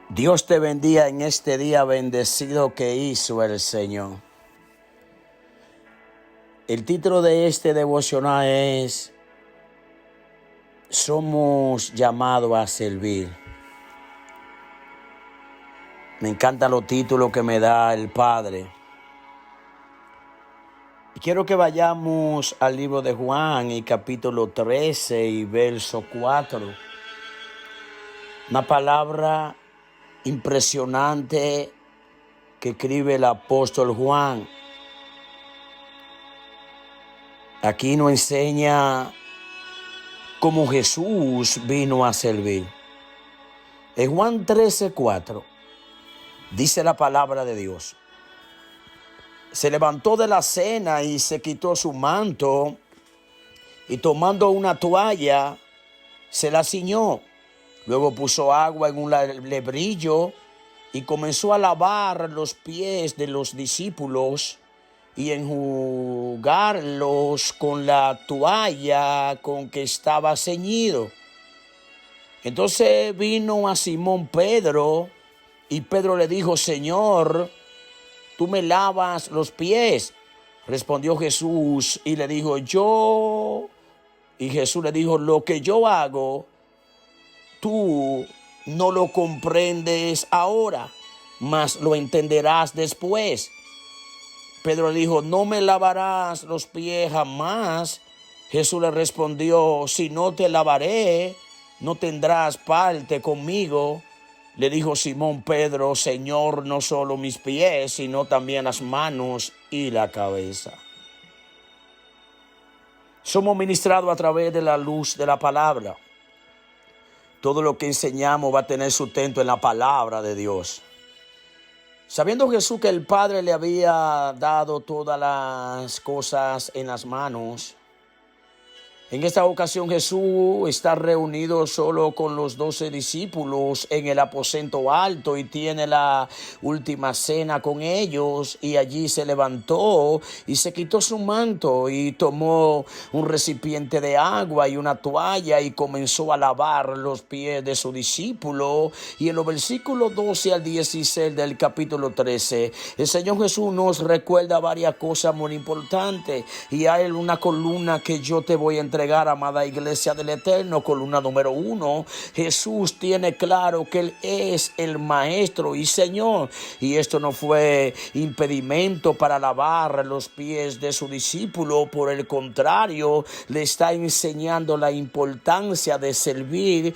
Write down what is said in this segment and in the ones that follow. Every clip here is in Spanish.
Dios te bendiga en este día bendecido que hizo el Señor. El título de este devocional es Somos llamados a servir. Me encantan los títulos que me da el Padre. Y quiero que vayamos al libro de Juan y capítulo 13 y verso 4. Una palabra impresionante que escribe el apóstol Juan. Aquí nos enseña cómo Jesús vino a servir. En Juan 13:4 dice la palabra de Dios: se levantó de la cena y se quitó su manto, y tomando una toalla se la ciñó. Luego puso agua en un lebrillo y comenzó a lavar los pies de los discípulos y enjugarlos con la toalla con que estaba ceñido. Entonces vino a Simón Pedro, y Pedro le dijo: Señor, ¿tú me lavas los pies? Respondió Jesús y le dijo: Y Jesús le dijo: lo que yo hago, tú no lo comprendes ahora, mas lo entenderás después. Pedro le dijo: no me lavarás los pies jamás. Jesús le respondió: si no te lavaré, no tendrás parte conmigo. Le dijo Simón Pedro: Señor, no solo mis pies, sino también las manos y la cabeza. Somos ministrados a través de la luz de la palabra. Todo lo que enseñamos va a tener sustento en la palabra de Dios. Sabiendo Jesús que el Padre le había dado todas las cosas en las manos, en esta ocasión Jesús está reunido solo con los 12 discípulos en el aposento alto y tiene la última cena con ellos, y allí se levantó y se quitó su manto y tomó un recipiente de agua y una toalla y comenzó a lavar los pies de su discípulo. Y en los versículos 12 al 16 del capítulo 13, el Señor Jesús nos recuerda varias cosas muy importantes, y hay una columna que yo te voy a entregar, amada iglesia del Eterno. Columna número 1: Jesús tiene claro que Él es el Maestro y Señor, y esto no fue impedimento para lavar los pies de su discípulo. Por el contrario, le está enseñando la importancia de servir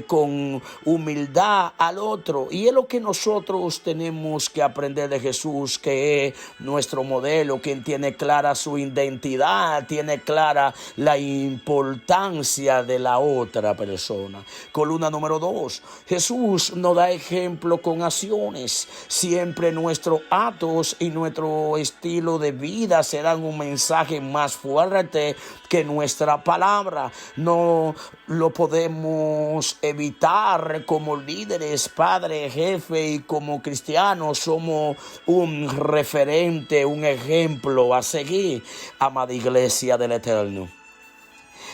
con humildad al otro, y es lo que nosotros tenemos que aprender de Jesús, que es nuestro modelo, quien tiene clara su identidad, tiene clara la importancia de la otra persona. Columna número 2: Jesús nos da ejemplo con acciones. Siempre nuestros actos y nuestro estilo de vida serán un mensaje más fuerte que nuestra palabra. No lo podemos evitar. Como líderes, padres, jefe, y como cristianos somos un referente, un ejemplo a seguir, amada iglesia del Eterno.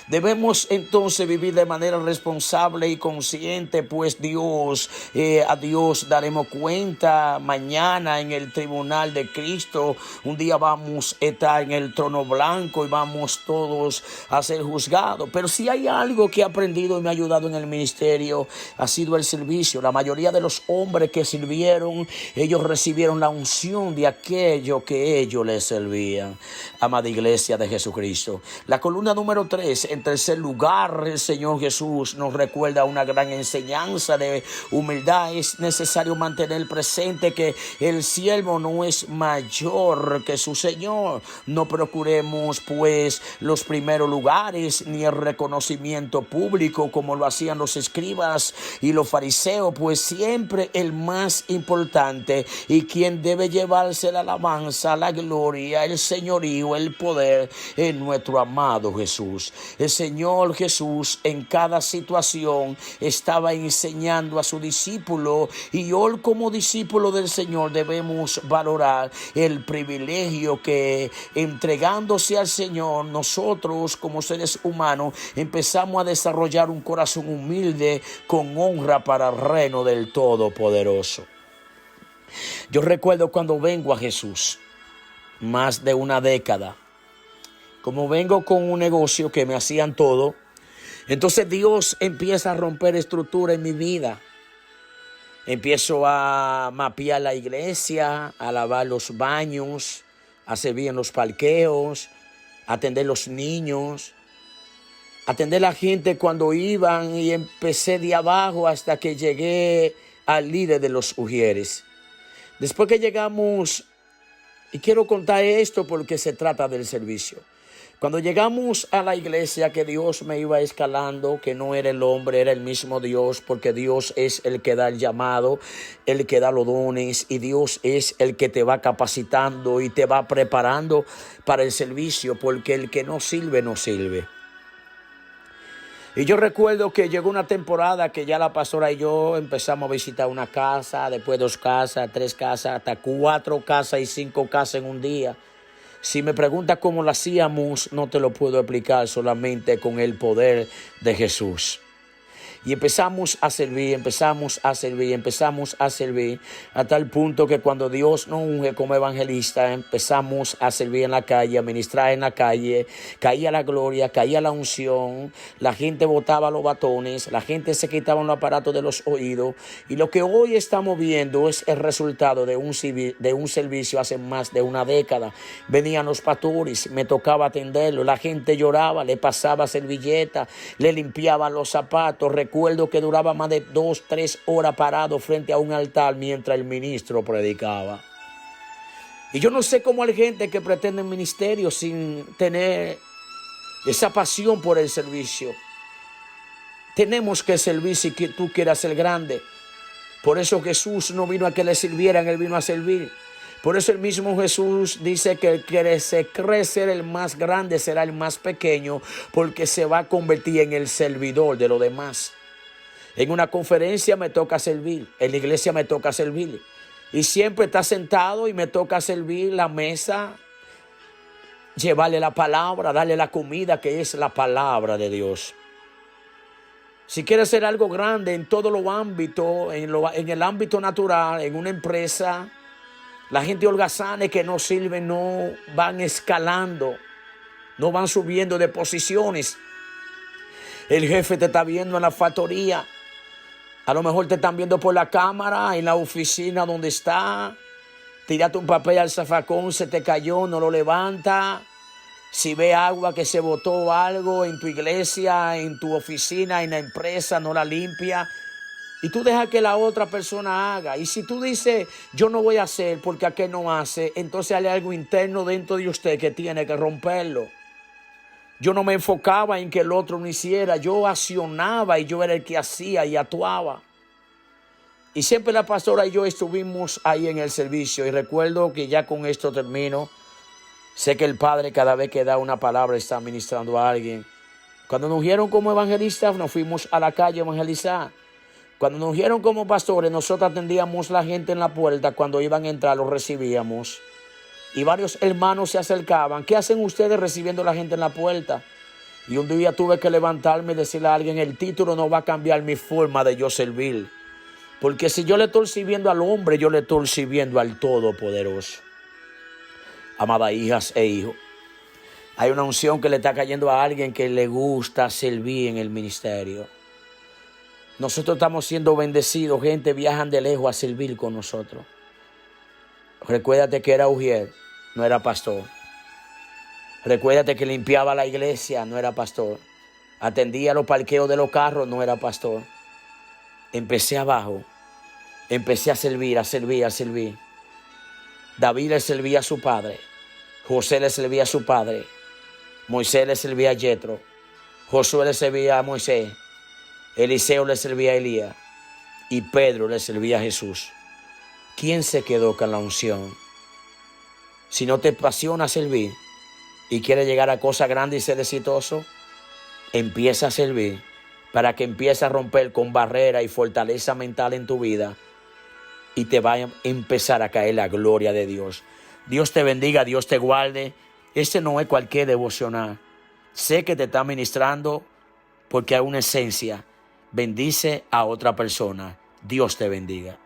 Debemos entonces vivir de manera responsable y consciente, pues a Dios daremos cuenta mañana en el tribunal de Cristo. Un día vamos a estar en el trono blanco y vamos todos a ser juzgados. Pero si hay algo que he aprendido y me ha ayudado en el ministerio, ha sido el servicio. La mayoría de los hombres que sirvieron, ellos recibieron la unción de aquello que ellos les servían. Amada iglesia de Jesucristo. La columna número 3: en tercer lugar, el Señor Jesús nos recuerda una gran enseñanza de humildad. Es necesario mantener presente que el siervo no es mayor que su Señor. No procuremos pues los primeros lugares ni el reconocimiento público como lo hacían los escribas y los fariseos, pues siempre el más importante y quien debe llevarse la alabanza, la gloria, el señorío, el poder es nuestro amado Jesús. El el Señor Jesús en cada situación estaba enseñando a su discípulo, y hoy como discípulo del Señor debemos valorar el privilegio que, entregándose al Señor, nosotros como seres humanos empezamos a desarrollar un corazón humilde con honra para el reino del Todopoderoso. Yo recuerdo cuando vengo a Jesús, más de una década, como vengo con un negocio que me hacían todo, entonces Dios empieza a romper estructura en mi vida. Empiezo a mapear la iglesia, a lavar los baños, a servir en los parqueos, a atender los niños, a atender a la gente cuando iban, y empecé de abajo hasta que llegué al líder de los ujieres. Después que llegamos, y quiero contar esto porque se trata del servicio. Cuando llegamos a la iglesia, que Dios me iba escalando, que no era el hombre, era el mismo Dios, porque Dios es el que da el llamado, el que da los dones, y Dios es el que te va capacitando y te va preparando para el servicio, porque el que no sirve, no sirve. Y yo recuerdo que llegó una temporada que ya la pastora y yo empezamos a visitar una casa, después 2 casas, 3 casas, hasta 4 casas y 5 casas en un día. Si me preguntas cómo lo hacíamos, no te lo puedo explicar, solamente con el poder de Jesús. Y empezamos a servir, a tal punto que cuando Dios nos unge como evangelista, empezamos a servir en la calle, a ministrar en la calle. Caía la gloria, caía la unción, la gente botaba los batones, la gente se quitaba los aparatos de los oídos. Y lo que hoy estamos viendo es el resultado de un servicio hace más de una década. Venían los pastores, me tocaba atenderlo, la gente lloraba, le pasaba servilleta, le limpiaban los zapatos. Recuerdo que duraba más de 2-3 horas parado frente a un altar mientras el ministro predicaba. Y yo no sé cómo hay gente que pretende ministerio sin tener esa pasión por el servicio. Tenemos que servir si tú quieras ser grande. Por eso Jesús no vino a que le sirvieran, Él vino a servir. Por eso el mismo Jesús dice que el que se cree ser el más grande será el más pequeño, porque se va a convertir en el servidor de los demás. En una conferencia me toca servir, en la iglesia me toca servir. Y siempre está sentado y me toca servir la mesa, llevarle la palabra, darle la comida que es la palabra de Dios. Si quieres hacer algo grande en todos los ámbitos, en el ámbito natural, en una empresa, la gente holgazanes que no sirven no van escalando, no van subiendo de posiciones. El jefe te está viendo en la factoría. A lo mejor te están viendo por la cámara, en la oficina donde está. Tiraste un papel al zafacón, se te cayó, no lo levanta. Si ve agua que se botó algo en tu iglesia, en tu oficina, en la empresa, no la limpia. Y tú dejas que la otra persona haga. Y si tú dices, yo no voy a hacer porque aquel no hace, entonces hay algo interno dentro de usted que tiene que romperlo. Yo no me enfocaba en que el otro no hiciera. Yo accionaba y yo era el que hacía y actuaba. Y siempre la pastora y yo estuvimos ahí en el servicio. Y recuerdo que ya con esto termino. Sé que el Padre cada vez que da una palabra está ministrando a alguien. Cuando nos ungieron como evangelistas, nos fuimos a la calle a evangelizar. Cuando nos ungieron como pastores, nosotros atendíamos a la gente en la puerta. Cuando iban a entrar, los recibíamos. Y varios hermanos se acercaban. ¿Qué hacen ustedes recibiendo a la gente en la puerta? Y un día tuve que levantarme y decirle a alguien, el título no va a cambiar mi forma de yo servir. Porque si yo le estoy sirviendo al hombre, yo le estoy sirviendo al Todopoderoso. Amadas hijas e hijos, hay una unción que le está cayendo a alguien que le gusta servir en el ministerio. Nosotros estamos siendo bendecidos. Gente viajan de lejos a servir con nosotros. Recuérdate que era ujier, no era pastor. Recuérdate que limpiaba la iglesia, no era pastor. Atendía los parqueos de los carros, no era pastor. Empecé abajo. Empecé a servir. David le servía a su padre. José le servía a su padre. Moisés le servía a Jetro. Josué le servía a Moisés. Eliseo le servía a Elías. Y Pedro le servía a Jesús. ¿Quién se quedó con la unción? Si no te apasiona servir y quieres llegar a cosas grandes y ser exitoso, empieza a servir para que empiece a romper con barrera y fortaleza mental en tu vida y te va a empezar a caer la gloria de Dios. Dios te bendiga, Dios te guarde. Este no es cualquier devocional. Sé que te está ministrando porque hay una esencia. Bendice a otra persona. Dios te bendiga.